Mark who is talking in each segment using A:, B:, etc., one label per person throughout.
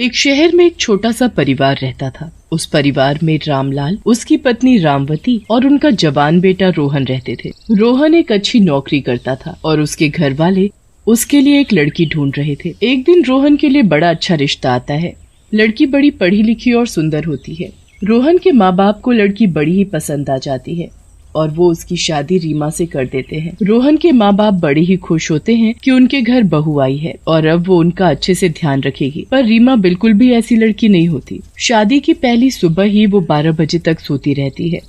A: एक शहर में एक छोटा सा परिवार रहता था। उस परिवार में रामलाल, उसकी पत्नी रामवती और उनका जवान बेटा रोहन रहते थे। रोहन एक अच्छी नौकरी करता था और उसके घर वाले उसके लिए एक लड़की ढूंढ रहे थे। एक दिन रोहन के लिए बड़ा अच्छा रिश्ता आता है। लड़की बड़ी पढ़ी लिखी और सुंदर होती है। रोहन के माँ बाप को लड़की बड़ी ही पसंद आ जाती है और वो उसकी शादी रीमा से कर देते हैं। रोहन के माँ बाप बड़े ही खुश होते हैं कि उनके घर बहू आई है और अब वो उनका अच्छे से ध्यान रखेगी। पर रीमा बिल्कुल भी ऐसी लड़की नहीं होती। शादी की पहली सुबह ही वो 12 बजे तक सोती रहती है।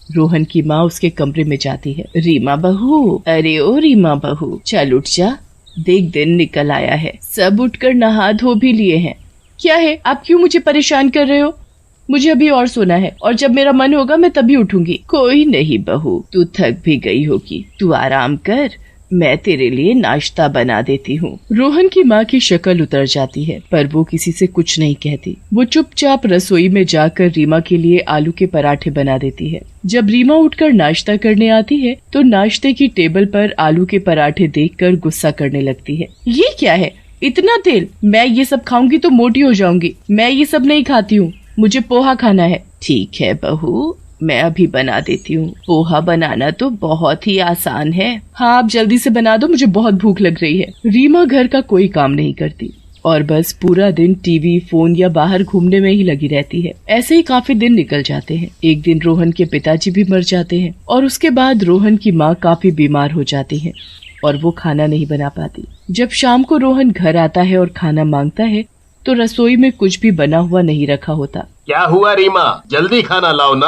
A: रोहन की माँ उसके कमरे में जाती है। रीमा बहू, अरे ओ रीमा बहू, चल उठ जा, देख दिन निकल आया है, सब उठकर नहा धो भी लिए हैं। क्या है, आप क्यों मुझे परेशान कर रहे हो? मुझे अभी और सोना है और जब मेरा मन होगा मैं तभी उठूंगी। कोई नहीं बहू, तू थक भी गई होगी, तू आराम कर, मैं तेरे लिए नाश्ता बना देती हूँ। रोहन की माँ की शक्ल उतर जाती है पर वो किसी से कुछ नहीं कहती। वो चुपचाप रसोई में जाकर रीमा के लिए आलू के पराठे बना देती है। जब रीमा उठकर नाश्ता करने आती है तो नाश्ते की टेबल पर आलू के पराठे देखकर गुस्सा करने लगती है। ये क्या है, इतना तेल, मैं ये सब खाऊंगी तो मोटी हो जाऊंगी, मैं ये सब नहीं खाती हूँ, मुझे पोहा खाना है। ठीक है बहू, मैं अभी बना देती हूँ। पोहा बनाना तो बहुत ही आसान है। हाँ, आप जल्दी से बना दो, मुझे बहुत भूख लग रही है। रीमा घर का कोई काम नहीं करती और बस पूरा दिन टीवी, फोन या बाहर घूमने में ही लगी रहती है। ऐसे ही काफी दिन निकल जाते हैं। एक दिन रोहन के पिताजी भी मर जाते हैं और उसके बाद रोहन की माँ काफी बीमार हो जाती है और वो खाना नहीं बना पाती। जब शाम को रोहन घर आता है और खाना मांगता है तो रसोई में कुछ भी बना हुआ नहीं रखा होता।
B: क्या हुआ रीमा, जल्दी खाना लाओ ना।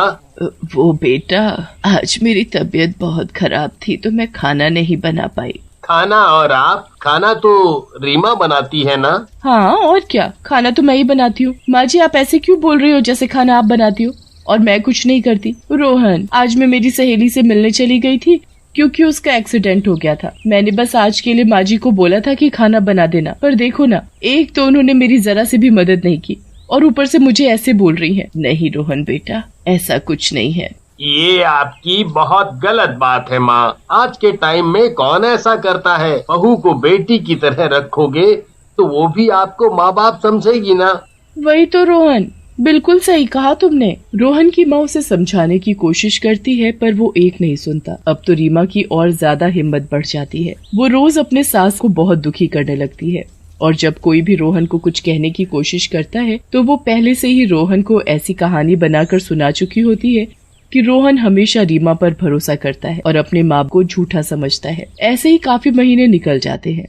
A: वो बेटा, आज मेरी तबीयत बहुत खराब थी तो मैं खाना नहीं बना पाई।
B: खाना और आप? खाना तो रीमा बनाती है ना।
A: हाँ और क्या, खाना तो मैं ही बनाती हूँ। माँ जी, आप ऐसे क्यों बोल रही हो जैसे खाना आप बनाती हो और मैं कुछ नहीं करती। रोहन, आज मैं मेरी सहेली से मिलने चली गई थी क्योंकि उसका एक्सीडेंट हो गया था। मैंने बस आज के लिए माँ जी को बोला था कि खाना बना देना, पर देखो ना, एक तो उन्होंने मेरी जरा से भी मदद नहीं की और ऊपर से मुझे ऐसे बोल रही हैं। नहीं रोहन बेटा, ऐसा कुछ नहीं है।
B: ये आपकी बहुत गलत बात है माँ। आज के टाइम में कौन ऐसा करता है? बहू को बेटी की तरह रखोगे तो वो भी आपको माँ बाप समझेगी ना।
A: वही तो रोहन, बिल्कुल सही कहा तुमने। रोहन की माँ उसे समझाने की कोशिश करती है पर वो एक नहीं सुनता। अब तो रीमा की और ज्यादा हिम्मत बढ़ जाती है। वो रोज अपने सास को बहुत दुखी करने लगती है और जब कोई भी रोहन को कुछ कहने की कोशिश करता है तो वो पहले से ही रोहन को ऐसी कहानी बनाकर सुना चुकी होती है कि रोहन हमेशा रीमा पर भरोसा करता है और अपने माँ को झूठा समझता है। ऐसे ही काफी महीने निकल जाते हैं।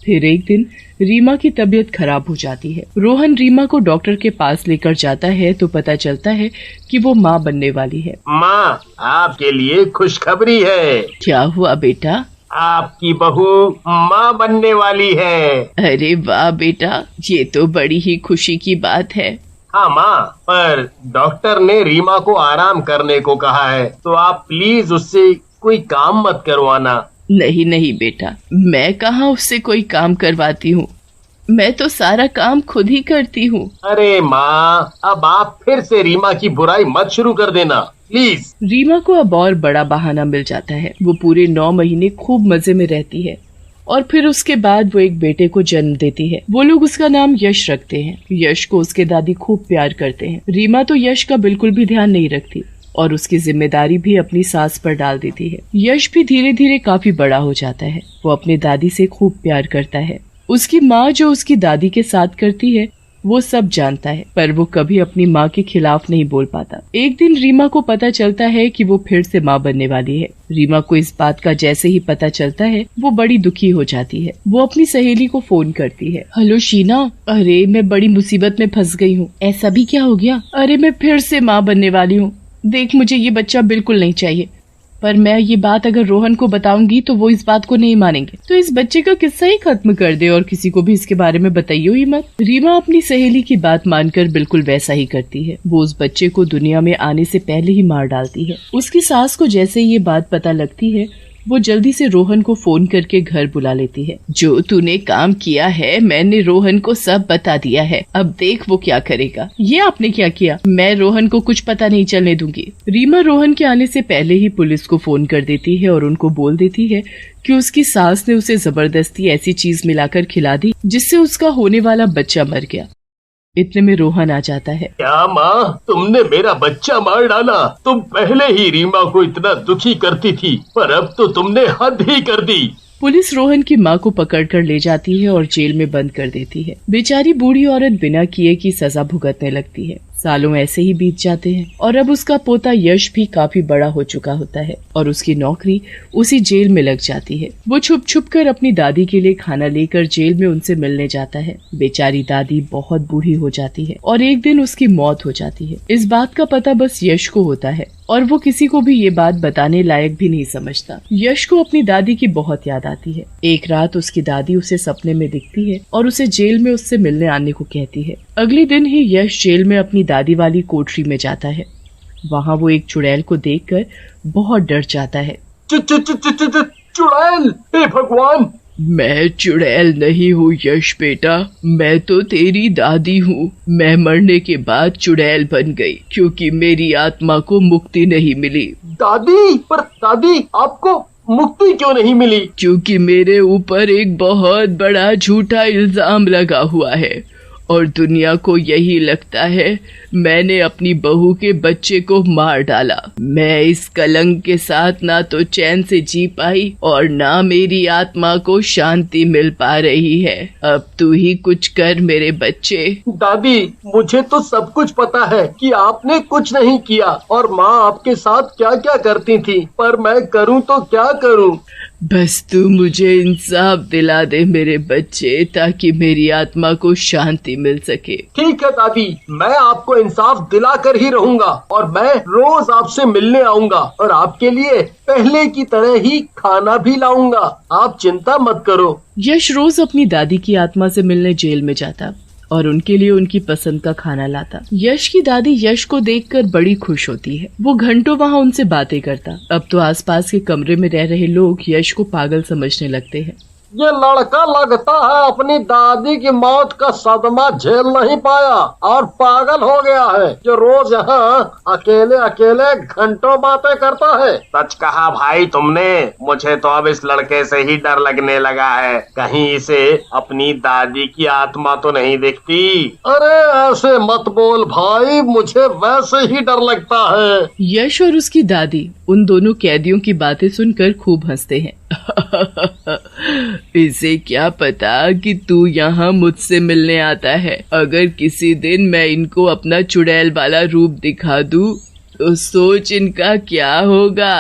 A: फिर एक दिन रीमा की तबीयत खराब हो जाती है। रोहन रीमा को डॉक्टर के पास लेकर जाता है तो पता चलता है कि वो माँ बनने वाली है।
B: माँ, आपके लिए खुशखबरी है।
A: क्या हुआ बेटा?
B: आपकी बहू माँ बनने वाली है।
A: अरे वाह बेटा, ये तो बड़ी ही खुशी की बात है।
B: हाँ माँ, पर डॉक्टर ने रीमा को आराम करने को कहा है, तो आप प्लीज उससे कोई काम मत करवाना।
A: नहीं नहीं बेटा, मैं कहाँ उससे कोई काम करवाती हूँ, मैं तो सारा काम खुद ही करती हूँ।
B: अरे माँ, अब आप फिर से रीमा की बुराई मत शुरू कर देना प्लीज।
A: रीमा को अब और बड़ा बहाना मिल जाता है। वो पूरे 9 महीने खूब मजे में रहती है और फिर उसके बाद वो एक बेटे को जन्म देती है। वो लोग उसका नाम यश रखते हैं। यश को उसके दादी खूब प्यार करते हैं। रीमा तो यश का बिल्कुल भी ध्यान नहीं रखती और उसकी जिम्मेदारी भी अपनी सास पर डाल देती है। यश भी धीरे धीरे काफी बड़ा हो जाता है। वो अपने दादी से खूब प्यार करता है। उसकी माँ जो उसकी दादी के साथ करती है वो सब जानता है, पर वो कभी अपनी माँ के खिलाफ नहीं बोल पाता। एक दिन रीमा को पता चलता है कि वो फिर से माँ बनने वाली है। रीमा को इस बात का जैसे ही पता चलता है वो बड़ी दुखी हो जाती है। वो अपनी सहेली को फोन करती है। हेलो शीना, अरे मैं बड़ी मुसीबत में फंस गई हूँ। ऐसा भी क्या हो गया? अरे मैं फिर से माँ बनने वाली हूँ। देख, मुझे ये बच्चा बिल्कुल नहीं चाहिए, पर मैं ये बात अगर रोहन को बताऊंगी तो वो इस बात को नहीं मानेंगे। तो इस बच्चे का किस्सा ही खत्म कर दे और किसी को भी इसके बारे में बताइयो ही मत। रीमा अपनी सहेली की बात मानकर बिल्कुल वैसा ही करती है। वो उस बच्चे को दुनिया में आने से पहले ही मार डालती है। उसकी सास को जैसे ये बात पता लगती है वो जल्दी से रोहन को फोन करके घर बुला लेती है। जो तूने काम किया है मैंने रोहन को सब बता दिया है, अब देख वो क्या करेगा। ये आपने क्या किया? मैं रोहन को कुछ पता नहीं चलने दूंगी। रीमा रोहन के आने से पहले ही पुलिस को फोन कर देती है और उनको बोल देती है कि उसकी सास ने उसे जबरदस्ती ऐसी चीज मिलाकर खिला दी जिससे उसका होने वाला बच्चा मर गया। इतने में रोहन आ जाता है।
B: क्या माँ, तुमने मेरा बच्चा मार डाला? तुम पहले ही रीमा को इतना दुखी करती थी, पर अब तो तुमने हद ही कर दी।
A: पुलिस रोहन की माँ को पकड़कर ले जाती है और जेल में बंद कर देती है। बेचारी बूढ़ी औरत बिना किए की सजा भुगतने लगती है। सालों ऐसे ही बीत जाते हैं और अब उसका पोता यश भी काफी बड़ा हो चुका होता है और उसकी नौकरी उसी जेल में लग जाती है। वो छुप छुप कर अपनी दादी के लिए खाना लेकर जेल में उनसे मिलने जाता है। बेचारी दादी बहुत बूढ़ी हो जाती है और एक दिन उसकी मौत हो जाती है। इस बात का पता बस यश को होता है और वो किसी को भी ये बात बताने लायक भी नहीं समझता। यश को अपनी दादी की बहुत याद आती है। एक रात उसकी दादी उसे सपने में दिखती है और उसे जेल में उससे मिलने आने को कहती है। अगले दिन ही यश जेल में अपनी दादी वाली कोठरी में जाता है। वहाँ वो एक चुड़ैल को देखकर बहुत डर जाता है।
B: चुड़ैल! हे भगवान!
A: मैं चुड़ैल नहीं हूँ यश बेटा, मैं तो तेरी दादी हूँ। मैं मरने के बाद चुड़ैल बन गई क्योंकि मेरी आत्मा को मुक्ति नहीं मिली।
B: दादी? पर दादी, आपको मुक्ति क्यों नहीं मिली?
A: क्योंकि मेरे ऊपर एक बहुत बड़ा झूठा इल्जाम लगा हुआ है और दुनिया को यही लगता है मैंने अपनी बहू के बच्चे को मार डाला। मैं इस कलंक के साथ ना तो चैन से जी पाई और ना मेरी आत्मा को शांति मिल पा रही है। अब तू ही कुछ कर मेरे बच्चे।
B: दादी, मुझे तो सब कुछ पता है कि आपने कुछ नहीं किया और माँ आपके साथ क्या क्या करती थी, पर मैं करूँ तो क्या करूँ?
A: बस तू मुझे इंसाफ दिला दे मेरे बच्चे, ताकि मेरी आत्मा को शांति मिल सके।
B: ठीक है दादी, मैं आपको इंसाफ दिला कर ही रहूंगा और मैं रोज आपसे मिलने आऊंगा और आपके लिए पहले की तरह ही खाना भी लाऊंगा। आप चिंता मत करो।
A: यश रोज अपनी दादी की आत्मा से मिलने जेल में जाता और उनके लिए उनकी पसंद का खाना लाता। यश की दादी यश को देखकर बड़ी खुश होती है। वो घंटों वहाँ उनसे बातें करता। अब तो आसपास के कमरे में रह रहे लोग यश को पागल समझने लगते हैं।
B: ये लड़का लगता है अपनी दादी की मौत का सदमा झेल नहीं पाया और पागल हो गया है, जो रोज यहाँ अकेले अकेले घंटों बातें करता है। सच कहा भाई तुमने, मुझे तो अब इस लड़के से ही डर लगने लगा है। कहीं इसे अपनी दादी की आत्मा तो नहीं दिखती? अरे ऐसे मत बोल भाई, मुझे वैसे ही डर लगता है।
A: यश और उसकी दादी उन दोनों कैदियों की बातें सुनकर खूब हंसते हैं। इसे क्या पता कि तू यहाँ मुझसे मिलने आता है। अगर किसी दिन मैं इनको अपना चुड़ैल वाला रूप दिखा दूं तो सोच इनका क्या होगा।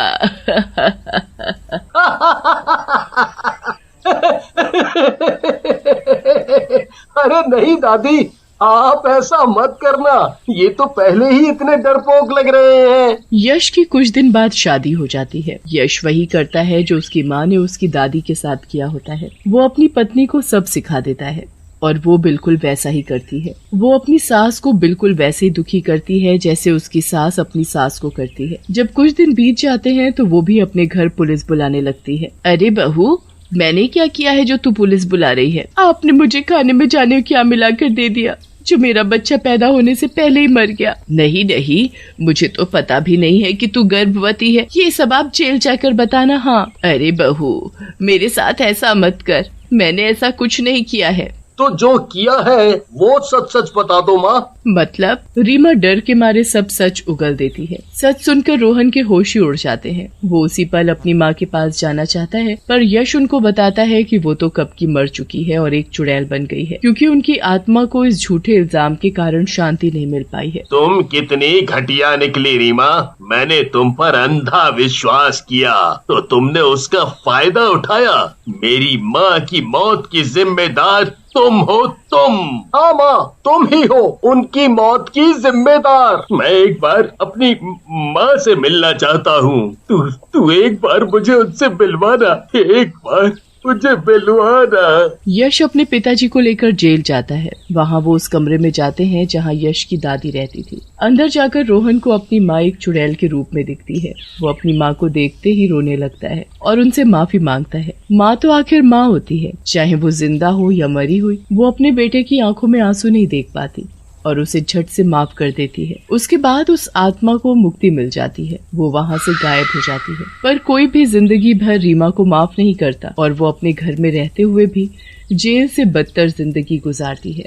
B: अरे नहीं दादी, आप ऐसा मत करना, ये तो पहले ही इतने डरपोक लग रहे हैं।
A: यश की कुछ दिन बाद शादी हो जाती है। यश वही करता है जो उसकी माँ ने उसकी दादी के साथ किया होता है। वो अपनी पत्नी को सब सिखा देता है और वो बिल्कुल वैसा ही करती है। वो अपनी सास को बिल्कुल वैसे ही दुखी करती है जैसे उसकी सास अपनी सास को करती है। जब कुछ दिन बीत जाते हैं तो वो भी अपने घर पुलिस बुलाने लगती है। अरे बहू, मैंने क्या किया है जो तू पुलिस बुला रही है? आपने मुझे खाने में जाने क्या मिला कर दे दिया जो मेरा बच्चा पैदा होने से पहले ही मर गया। नहीं नहीं, मुझे तो पता भी नहीं है कि तू गर्भवती है। ये सब आप जेल जाकर बताना। हाँ। अरे बहू, मेरे साथ ऐसा मत कर, मैंने ऐसा कुछ नहीं किया है।
B: तो जो किया है वो सच सच बता दो माँ।
A: मतलब? रीमा डर के मारे सब सच उगल देती है। सच सुनकर रोहन के होश ही उड़ जाते हैं। वो उसी पल अपनी माँ के पास जाना चाहता है, पर यश उनको बताता है कि वो तो कब की मर चुकी है और एक चुड़ैल बन गई है, क्योंकि उनकी आत्मा को इस झूठे इल्जाम के कारण शांति नहीं मिल पाई है।
B: तुम कितनी घटिया निकली रीमा। मैंने तुम पर अंधा विश्वास किया तो तुमने उसका फायदा उठाया। मेरी माँ की मौत की जिम्मेदार तुम हो। तुम? हाँ माँ, तुम ही हो उनकी मौत की जिम्मेदार। मैं एक बार अपनी माँ से मिलना चाहता हूँ। तू एक बार मुझे उनसे मिलवाना, एक बार मुझे मिलवाना।
A: यश अपने पिताजी को लेकर जेल जाता है। वहाँ वो उस कमरे में जाते हैं जहाँ यश की दादी रहती थी। अंदर जाकर रोहन को अपनी माँ एक चुड़ैल के रूप में दिखती है। वो अपनी माँ को देखते ही रोने लगता है और उनसे माफी मांगता है। माँ तो आखिर माँ होती है, चाहे वो जिंदा हो या मरी हुई। वो अपने बेटे की आंखों में आंसू नहीं देख पाती और उसे झट से माफ कर देती है। उसके बाद उस आत्मा को मुक्ति मिल जाती है। वो वहाँ से गायब हो जाती है, पर कोई भी जिंदगी भर रीमा को माफ नहीं करता और वो अपने घर में रहते हुए भी जेल से बदतर जिंदगी गुजारती है।